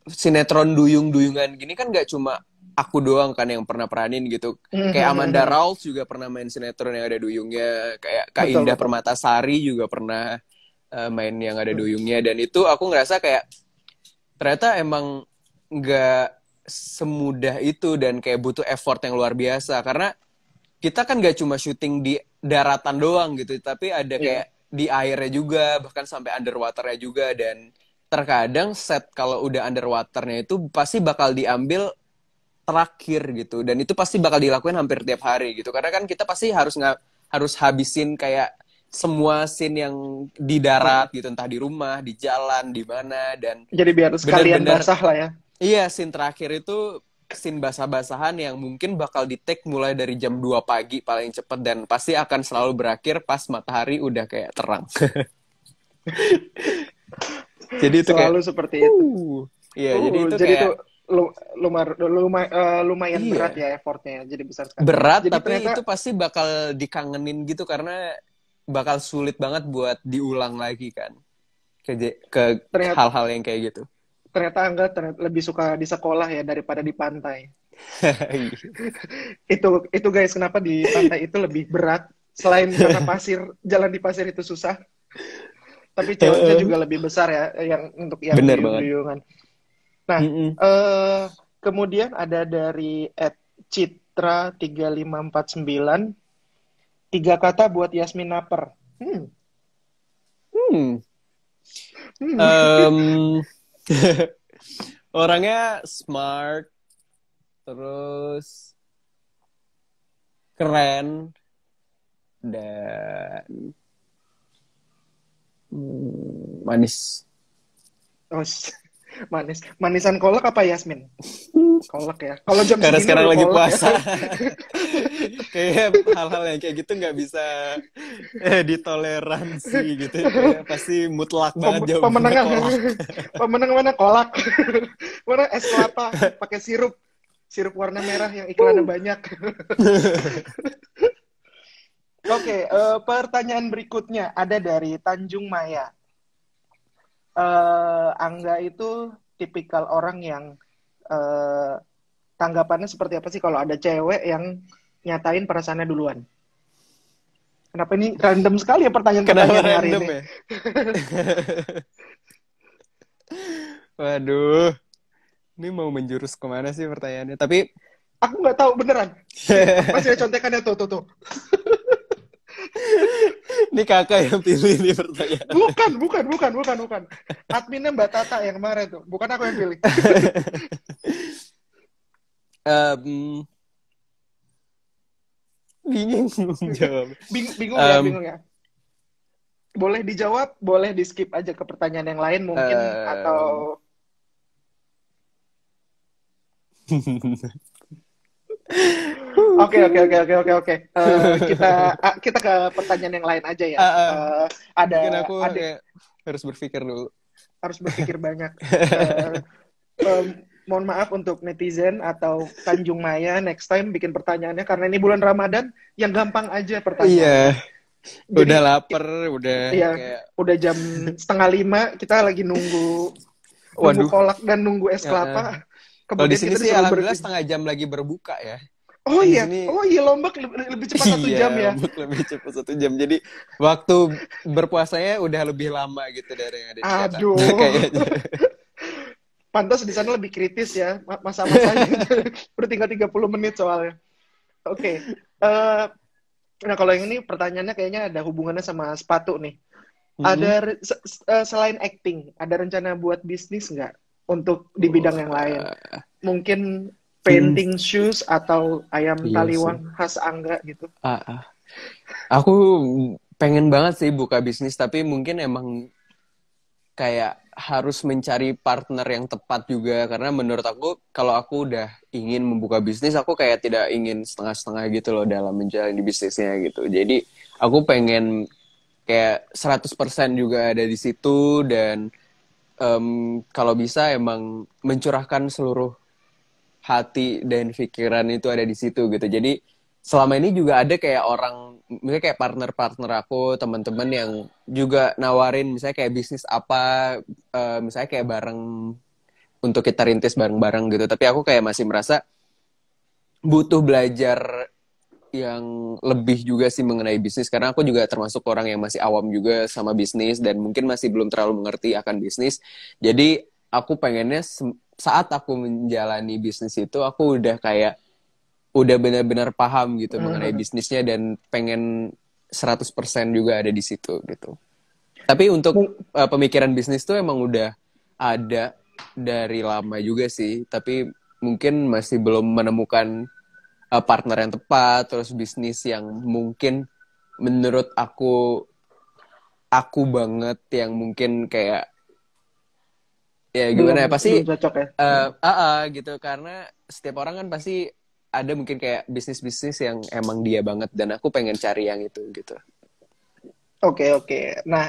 sinetron duyung-duyungan gini kan gak cuma aku doang kan yang pernah peranin gitu. Kayak Amanda Hmm. Rawls juga pernah main sinetron yang ada duyungnya. Kayak Kak Betul, Indah betul. Permatasari juga pernah main yang ada duyungnya. Dan itu aku ngerasa kayak ternyata emang gak semudah itu dan kayak butuh effort yang luar biasa. Karena kita kan gak cuma syuting di daratan doang gitu, tapi ada Iya. kayak di airnya juga, bahkan sampai underwaternya juga. Dan terkadang set kalau udah underwaternya itu pasti bakal diambil terakhir gitu, dan itu pasti bakal dilakuin hampir tiap hari gitu, karena kan kita pasti harus habisin kayak semua scene yang di Hmm. darat gitu, entah di rumah, di jalan, di mana. Dan Jadi biar sekalian bener-bener basah lah ya. iya, scene terakhir itu scene basah-basahan yang mungkin bakal di-take mulai dari jam 2 pagi paling cepet, dan pasti akan selalu berakhir pas matahari udah kayak terang. Jadi itu kayak Selalu seperti itu. iya, jadi itu Jadi itu kayak lumayan berat iya, ya effortnya. Jadi besar sekali. berat Jadi tapi itu ternyata pasti bakal dikangenin gitu, karena bakal sulit banget buat diulang lagi kan ke ternyata hal-hal yang kayak gitu. ternyata lebih suka di sekolah ya daripada di pantai. Itu guys, kenapa di pantai itu lebih berat selain karena jalan di pasir itu susah, tapi challenge-nya juga lebih besar ya yang untuk yang Bener banget. duyung-duyungan. Nah, Mm-mm. kemudian ada dari Citra 3549, 3 kata buat Yasmin Naper. Hmm. Hmm. Em, orangnya smart, terus keren, dan manis. Oh, manisan kolak apa Yasmin? Kolak ya. Kalau jam Karena segini sekarang udah lagi kolak ya. puasa. Kayak hal-hal yang kayak gitu nggak bisa ditoleransi gitu. Kayak pasti mutlak banget jawabannya Pemenangnya kolak. pemenang mana kolak. Mana es kelapa pakai sirup warna merah yang iklannya banyak. Oke, pertanyaan berikutnya ada dari Tanjung Maya. Angga itu tipikal orang yang eh, tanggapannya seperti apa sih kalau ada cewek yang nyatain perasaannya duluan? Kenapa ini random sekali ya Kenapa pertanyaan-pertanyaannya hari random ini? ya? Waduh, ini mau menjurus kemana sih pertanyaannya? Tapi Aku nggak tahu beneran. Masih ada contekannya tuh. ini kakak yang pilih nih pertanyaan. Bukan. Adminnya Mbak Tata yang kemarin tuh, bukan aku yang pilih. Bingung jawab. Bingung ya. Boleh dijawab, boleh di skip aja ke pertanyaan yang lain mungkin atau Oke. Kita ke pertanyaan yang lain aja ya. Mungkin aku Ada kayak harus berpikir dulu. harus berpikir banyak. Mohon maaf untuk netizen atau Tanjung Maya, next time bikin pertanyaannya karena ini bulan Ramadan yang gampang aja pertanyaannya. Iya, Jadi udah lapar, udah iya, kayak udah jam 4:30 kita lagi nunggu waduh. kolak dan nunggu es kelapa. Kalau di Kemudian sini kita sih disuruh alhamdulillah setengah jam lagi berbuka ya. Oh Di iya, sini Lombok lebih cepat 1 jam ya. Lombok lebih cepat 1 jam. Jadi waktu berpuasanya udah lebih lama gitu dari yang ada di Jakarta Aduh, kayaknya. pantas di sana lebih kritis ya masa-masanya. Udah tinggal 30 menit soalnya. Oke. Nah kalau yang ini pertanyaannya kayaknya ada hubungannya sama sepatu nih. Ada selain acting, ada rencana buat bisnis nggak untuk di bidang yang lain? Mungkin painting shoes atau ayam Iya taliwang khas Angga gitu. Aku pengen banget sih buka bisnis, tapi mungkin emang kayak harus mencari partner yang tepat juga. Karena menurut aku, kalau aku udah ingin membuka bisnis, aku kayak tidak ingin setengah-setengah gitu loh dalam menjalani bisnisnya gitu. Jadi aku pengen kayak 100% juga ada di situ dan kalau bisa emang mencurahkan seluruh hati dan pikiran itu ada di situ gitu. Jadi selama ini juga ada kayak orang, misalnya kayak partner-partner aku, teman-teman yang juga nawarin misalnya kayak bisnis apa, misalnya kayak bareng untuk kita rintis bareng-bareng gitu. Tapi aku kayak masih merasa butuh belajar yang lebih juga sih mengenai bisnis karena aku juga termasuk orang yang masih awam juga sama bisnis dan mungkin masih belum terlalu mengerti akan bisnis. Jadi aku pengennya saat aku menjalani bisnis itu aku udah kayak udah benar-benar paham gitu mengenai bisnisnya dan pengen 100% juga ada di situ gitu. Tapi untuk pemikiran bisnis tuh emang udah ada dari lama juga sih, tapi mungkin masih belum menemukan partner yang tepat, terus bisnis yang mungkin menurut aku banget yang mungkin kayak ya gimana ya pasti belum cocok ya. gitu karena setiap orang kan pasti ada mungkin kayak bisnis-bisnis yang emang dia banget dan aku pengen cari yang itu gitu. Oke. Nah,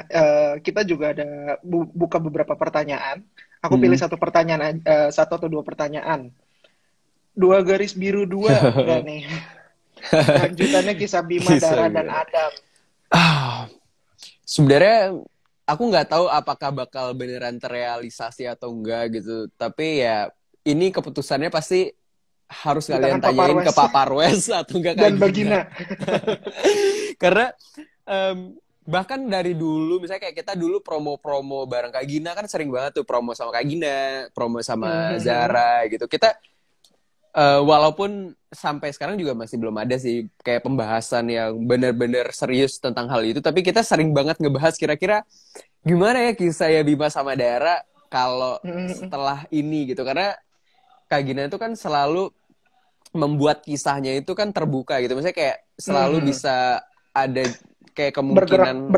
kita juga ada buka beberapa pertanyaan. Aku pilih satu pertanyaan, satu atau dua pertanyaan. 2 garis biru 2 enggak nih? Lanjutannya kisah Bima, Dara, dan Adam. Sebenarnya aku nggak tahu apakah bakal beneran terrealisasi atau enggak gitu. Tapi ya ini keputusannya pasti harus Di kalian tangan Pak tanyain ke Parwes. Pak Parwes atau enggak Dan kayak Bagina. Karena bahkan dari dulu misalnya kayak kita dulu promo-promo bareng Kak Gina kan sering banget tuh promo sama Kak Gina, promo sama Zara gitu. Kita walaupun sampai sekarang juga masih belum ada sih kayak pembahasan yang benar-benar serius tentang hal itu, tapi kita sering banget ngebahas kira-kira gimana ya kisah ya Bima sama Dara kalau setelah ini gitu. Karena Kak Gina itu kan selalu membuat kisahnya itu kan terbuka gitu. Misalnya kayak selalu bisa ada kayak kemungkinan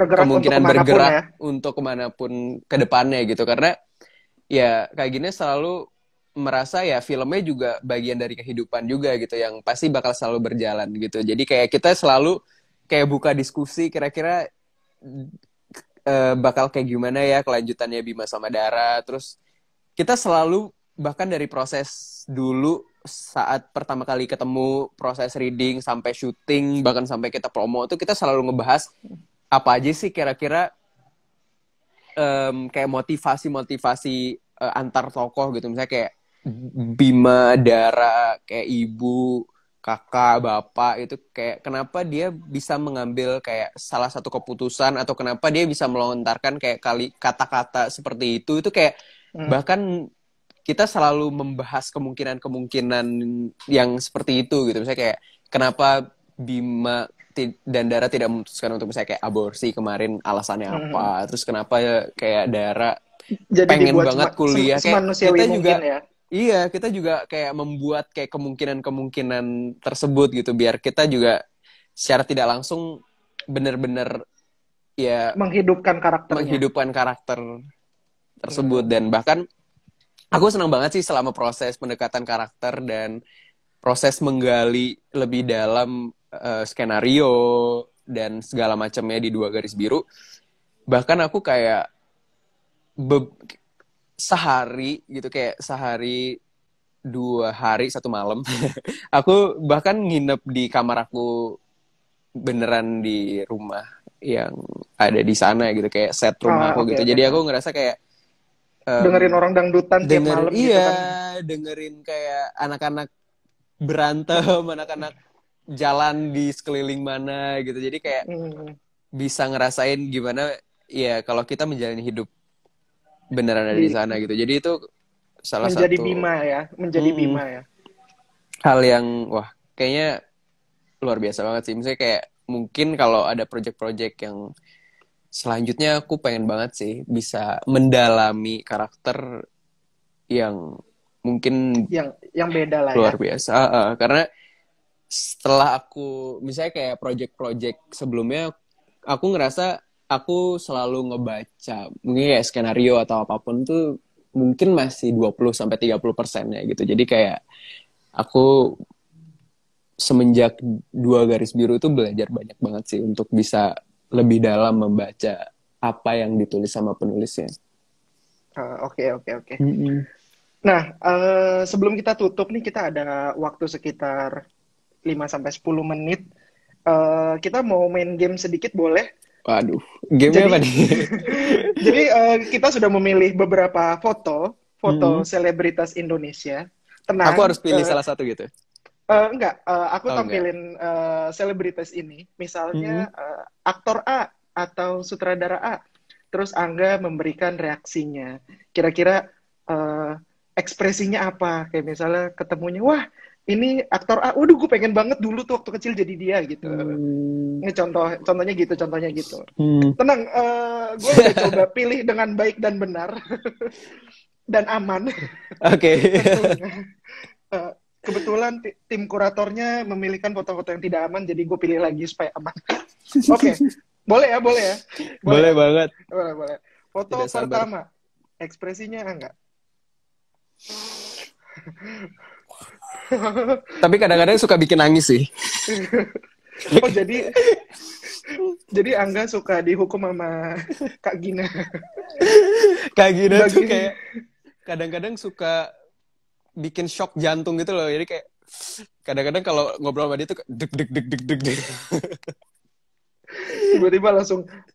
bergerak untuk kemanapun ke depannya gitu. Karena ya Kak Gina selalu merasa ya filmnya juga bagian dari kehidupan juga gitu yang pasti bakal selalu berjalan gitu. Jadi kayak kita selalu kayak buka diskusi kira-kira bakal kayak gimana ya kelanjutannya Bima sama Dara. Terus kita selalu bahkan dari proses dulu saat pertama kali ketemu, proses reading sampai syuting, bahkan sampai kita promo tuh kita selalu ngebahas apa aja sih kira-kira kayak motivasi-motivasi antar tokoh gitu. Misalnya kayak Bima, Dara, kayak ibu, kakak, bapak itu kayak kenapa dia bisa mengambil kayak salah satu keputusan atau kenapa dia bisa melontarkan kayak kata-kata seperti itu kayak bahkan kita selalu membahas kemungkinan-kemungkinan yang seperti itu gitu. Misalnya kayak kenapa Bima dan Dara tidak memutuskan untuk misalnya kayak aborsi kemarin alasannya apa. Terus kenapa kayak Dara jadi pengen banget kuliah kayak semanusiawi kita juga mungkin ya. iya, kita juga kayak membuat kayak kemungkinan-kemungkinan tersebut gitu biar kita juga secara tidak langsung benar-benar ya menghidupkan karakter tersebut. Dan bahkan aku senang banget sih selama proses pendekatan karakter dan proses menggali lebih dalam skenario dan segala macamnya di Dua Garis Biru. Bahkan aku kayak sehari 2 hari 1 malam aku bahkan nginep di kamar aku beneran di rumah yang ada di sana gitu, kayak set rumah aku gitu. Jadi aku ngerasa kayak dengerin orang dangdutan tiap malam iya, gitu kan. dengerin kayak anak-anak berantem, anak-anak jalan di sekeliling mana gitu. Jadi kayak bisa ngerasain gimana ya kalau kita menjalani hidup beneran ada di sana gitu. Jadi itu salah menjadi satu Bima ya. Hal yang wah kayaknya luar biasa banget sih. Misalnya kayak mungkin kalau ada project-project yang selanjutnya aku pengen banget sih bisa mendalami karakter yang mungkin yang beda lah luar ya. biasa. Karena setelah aku misalnya kayak project-project sebelumnya aku ngerasa aku selalu ngebaca mungkin kayak skenario atau apapun tuh mungkin masih 20-30% ya gitu. Jadi kayak aku semenjak Dua Garis Biru itu belajar banyak banget sih untuk bisa lebih dalam membaca apa yang ditulis sama penulisnya. Oke. Nah, sebelum kita tutup nih kita ada waktu sekitar 5-10 menit. Kita mau main game sedikit boleh? Waduh, gamenya apa nih? Jadi kita sudah memilih beberapa foto selebritas Indonesia. Tenang. Aku harus pilih salah satu gitu? Enggak, aku tampilin selebritas ini. Misalnya aktor A atau sutradara A. Terus Angga memberikan reaksinya. Kira-kira ekspresinya apa? Kayak misalnya ketemunya, wah ini aktor A, waduh gue pengen banget dulu tuh waktu kecil jadi dia gitu. Ini contohnya gitu. Tenang, gue udah coba pilih dengan baik dan benar dan aman. Oke. Kebetulan tim kuratornya memilihkan foto-foto yang tidak aman, jadi gue pilih lagi supaya aman. Oke. Boleh ya? Boleh banget. Boleh. Foto pertama, ekspresinya enggak? Tapi kadang-kadang suka bikin nangis sih. Oh jadi Angga suka dihukum sama Kak Gina. Kak Gina tuh kayak kadang-kadang suka bikin shock jantung gitu loh. Jadi kayak kadang-kadang kalau ngobrol sama dia tuh deg. Tiba-tiba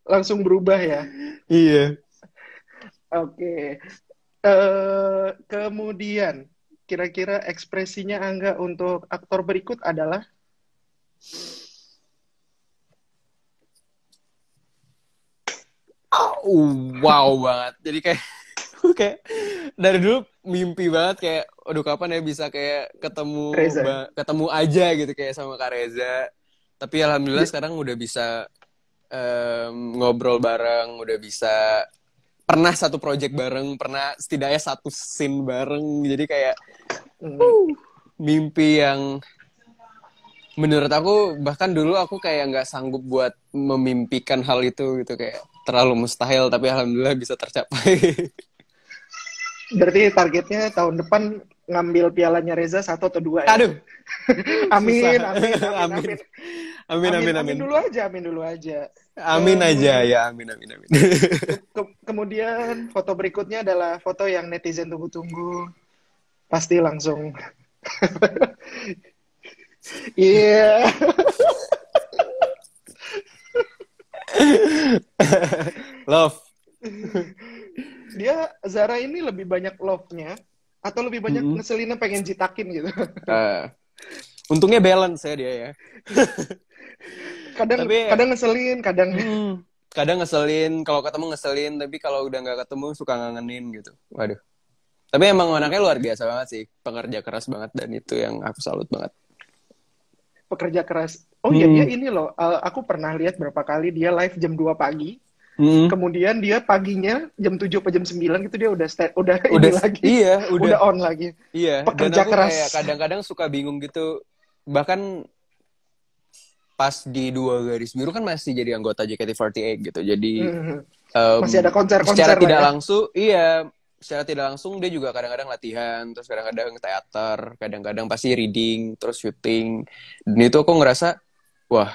langsung berubah ya. Iya. Oke. Kemudian kira-kira ekspresinya Angga untuk aktor berikut adalah? Wow banget. Jadi kayak dari dulu mimpi banget kayak aduh kapan ya bisa kayak ketemu aja gitu kayak sama Kak Reza. Tapi alhamdulillah sekarang udah bisa ngobrol bareng, udah bisa pernah satu project bareng, pernah setidaknya satu scene bareng. Jadi kayak mimpi yang menurut aku bahkan dulu aku kayak nggak sanggup buat memimpikan hal itu gitu, kayak terlalu mustahil, tapi alhamdulillah bisa tercapai. Berarti targetnya tahun depan ngambil pialanya Reza 1 atau 2 ya? Aduh. Amin. Amin dulu aja. Amin aja ya, amin. Kemudian foto berikutnya adalah foto yang netizen tunggu-tunggu. Pasti langsung Iya. Love. Dia Zara ini lebih banyak love-nya atau lebih banyak ngeselinnya pengen jitakin gitu. Untungnya balance ya dia ya. Kadang ngeselin, kadang ngeselin, kalau ketemu ngeselin, tapi kalau udah nggak ketemu suka ngangenin gitu. Waduh. Tapi emang anaknya luar biasa banget sih, pekerja keras banget, dan itu yang aku salut banget. Pekerja keras. Oh iya, dia ini loh, aku pernah lihat berapa kali dia live jam 2 pagi. Kemudian dia paginya jam 7 atau jam 9 gitu dia udah ini lagi. Iya, udah on lagi. Iya, pekerja dan aku keras. Kayak kadang-kadang suka bingung gitu. Bahkan pas di Dua Garis Biru kan masih jadi anggota JKT48 gitu. Jadi masih ada konser-konser secara tidak ya? langsung, secara tidak langsung dia juga kadang-kadang latihan, terus kadang-kadang teater, kadang-kadang pasti reading, terus syuting. Dan itu aku ngerasa, wah,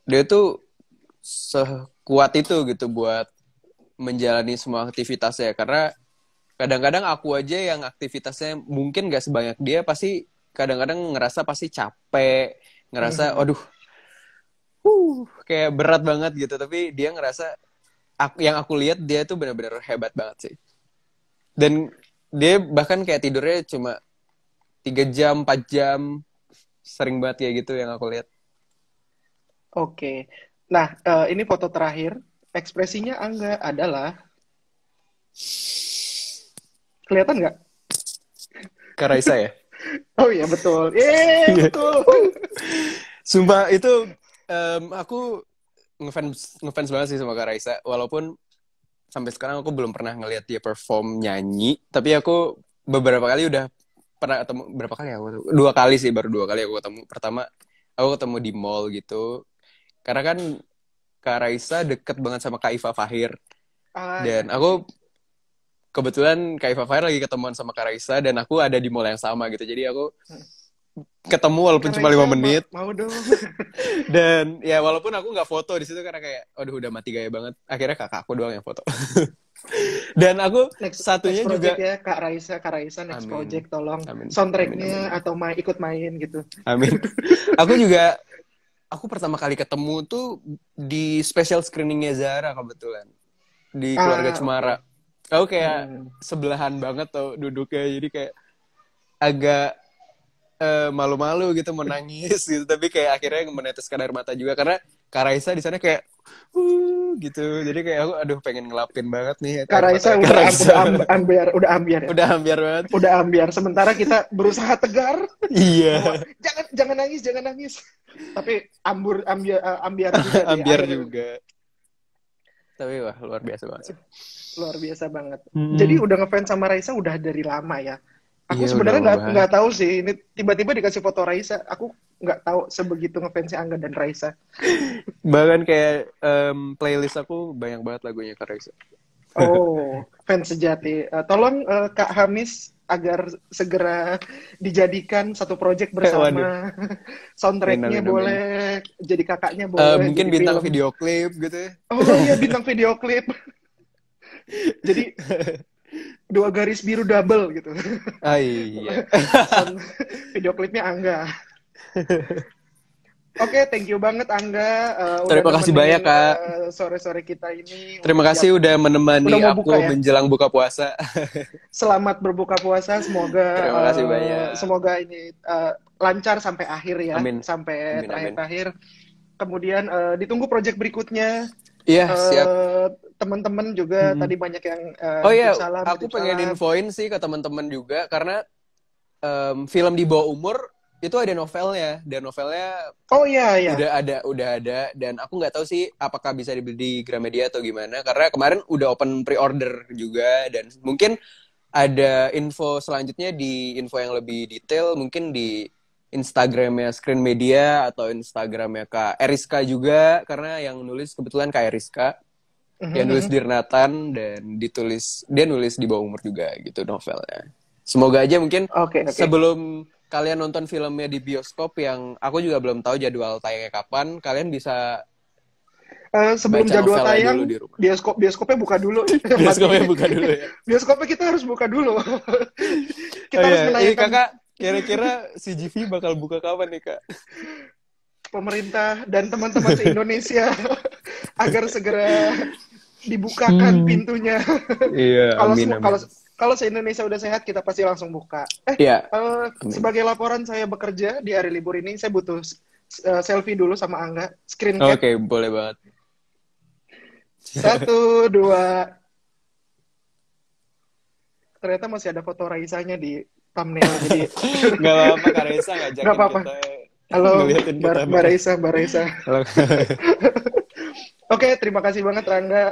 dia tuh sekuat itu gitu buat menjalani semua aktivitasnya. Karena kadang-kadang aku aja yang aktivitasnya mungkin gak sebanyak dia, pasti kadang-kadang ngerasa pasti capek, ngerasa, waduh, kayak berat banget gitu. Tapi dia ngerasa, yang aku lihat dia tuh benar-benar hebat banget sih. Dan dia bahkan kayak tidurnya cuma 3 jam, 4 jam. Sering banget kayak gitu yang aku lihat. Oke. Nah, ini foto terakhir. Ekspresinya Angga adalah... Kelihatan nggak? Kak Raisa ya? Oh iya, betul. Betul. Sumpah, itu aku ngefans banget sih sama Kak Raisa. Walaupun sampai sekarang aku belum pernah ngelihat dia perform nyanyi, tapi aku beberapa kali udah pernah ketemu. Berapa kali aku? 2 kali sih, baru 2 kali aku ketemu. Pertama aku ketemu di mall gitu, karena kan Kak Raisa deket banget sama Kak Iva Fahir. Dan aku kebetulan Kak Iva Fahir lagi ketemuan sama Kak Raisa, dan aku ada di mall yang sama gitu. Jadi aku ketemu walaupun cuma 5 menit. Mau dong. Dan ya walaupun aku nggak foto di situ karena kayak, aduh udah mati gaya banget. Akhirnya kakak aku doang yang foto. Dan aku satunya next juga ya Kak Raisa next amin. project tolong Amin. soundtracknya atau ikut main gitu. Amin. Aku pertama kali ketemu tuh di special screeningnya Zara kebetulan di Keluarga Cemara. Okay. Aku kayak sebelahan banget tuh duduknya, jadi kayak agak malu-malu gitu, mau nangis gitu, tapi kayak akhirnya meneteskan air mata juga karena Kak Raisa di sana kayak gitu. Jadi kayak aku aduh pengen ngelapin banget nih. Kak Raisa udah ambiar banget. Udah ambiar banget. Udah ambiar. Sementara kita berusaha tegar. Iya. Jangan nangis. Tapi ambiar juga. Ambiar juga. Tapi wah luar biasa banget. Luar biasa banget. Jadi udah ngefans sama Raisa udah dari lama ya. Aku sebenarnya nggak tahu sih, ini tiba-tiba dikasih foto Raisa, aku nggak tahu sebegitu ngefansnya Angga dan Raisa. Bahkan kayak playlist aku banyak banget lagunya Kak Raisa. Oh, fans sejati. Tolong Kak Hamis agar segera dijadikan satu project bersama. Soundtracknya boleh, jadi kakaknya boleh. Mungkin bintang video klip gitu ya. Oh iya, bintang video klip. Jadi 2 Garis Biru double gitu. Iya. Video klipnya Angga. Oke, thank you banget Angga. Terima kasih banyak Kak. Sore-sore kita ini. Terima kasih udah menemani aku menjelang buka puasa. Selamat berbuka puasa. Semoga. Terima kasih banyak. Semoga ini lancar sampai akhir ya. Amin. Sampai terakhir. Kemudian ditunggu project berikutnya. Iya, siap. Teman-teman juga tadi banyak yang salam. Aku pengen infoin sih ke teman-teman juga karena film di bawah umur itu ada novelnya, dan novelnya udah ada, dan aku nggak tahu sih apakah bisa dibeli di Gramedia atau gimana, karena kemarin udah open pre-order juga, dan mungkin ada info selanjutnya di info yang lebih detail mungkin di Instagramnya Screen Media atau Instagramnya Kak Eriska juga, karena yang nulis kebetulan Kak Eriska. Yang nulis Dirnatan, dan dia nulis di bawah umur juga gitu novelnya. Semoga aja mungkin sebelum kalian nonton filmnya di bioskop, yang aku juga belum tahu jadwal tayangnya kapan, kalian bisa sebelum jadwal tayang bioskopnya buka dulu. Bioskopnya buka dulu ya. Bioskopnya kita harus buka dulu. Kita harus menayangkan. Kakak Kira-kira CGV bakal buka kapan nih, Kak? Pemerintah dan teman-teman se-Indonesia agar segera dibukakan pintunya. Iya, amin. Kalau se-Indonesia udah sehat, kita pasti langsung buka. Iya. Sebagai laporan saya bekerja di hari libur ini, saya butuh selfie dulu sama Angga, screen cap. Oke, boleh banget. 1, 2. Ternyata masih ada foto Raisanya di thumbnail, jadi nggak apa-apa, Kak Raisa ngajakin nggak apa-apa. kita. Halo, Mbak Raisa. Oke, terima kasih banget Rangga.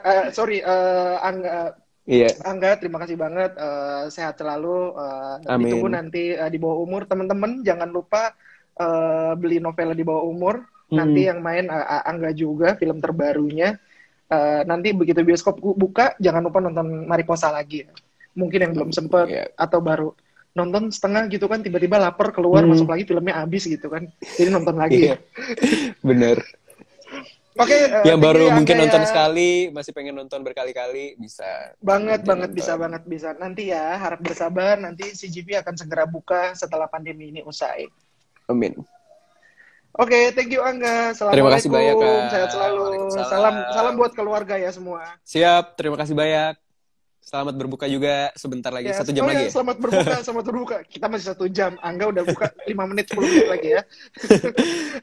Angga. Iya. Angga, terima kasih banget. Sehat selalu. Amin. Ditunggu nanti di bawah umur. Teman-teman jangan lupa beli novel di bawah umur. Nanti yang main Angga juga, film terbarunya. Nanti begitu bioskop buka, jangan lupa nonton Mariposa lagi. Mungkin yang belum sempet atau baru nonton setengah gitu kan, tiba-tiba lapar keluar masuk lagi filmnya habis gitu kan, jadi nonton lagi. Bener. Oke, yang baru mungkin nonton sekali, masih pengen nonton berkali-kali, bisa bisa nanti ya, harap bersabar, nanti CGV akan segera buka setelah pandemi ini usai. Amin. Oke, thank you Angga. Terima kasih banyak, Kak. Sehat selalu. Salam buat keluarga ya semua. Siap, terima kasih banyak. Selamat berbuka juga sebentar lagi, 1 jam lagi. Selamat berbuka. Kita masih 1 jam. Angga udah buka 5 menit, 10 menit lagi ya.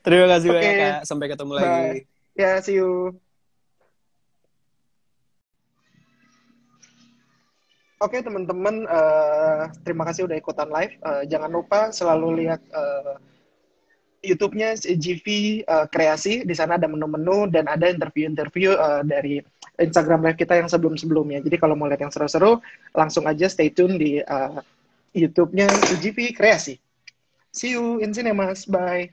Terima kasih banyak, Kak. Sampai ketemu lagi. Ya, see you. Oke, teman-teman. Terima kasih udah ikutan live. Jangan lupa selalu lihat YouTube-nya GV Kreasi. Di sana ada menu-menu dan ada interview-interview dari Instagram live kita yang sebelum-sebelumnya. Jadi kalau mau lihat yang seru-seru, langsung aja stay tune di YouTube-nya GV Kreasi. See you in cinemas. Bye.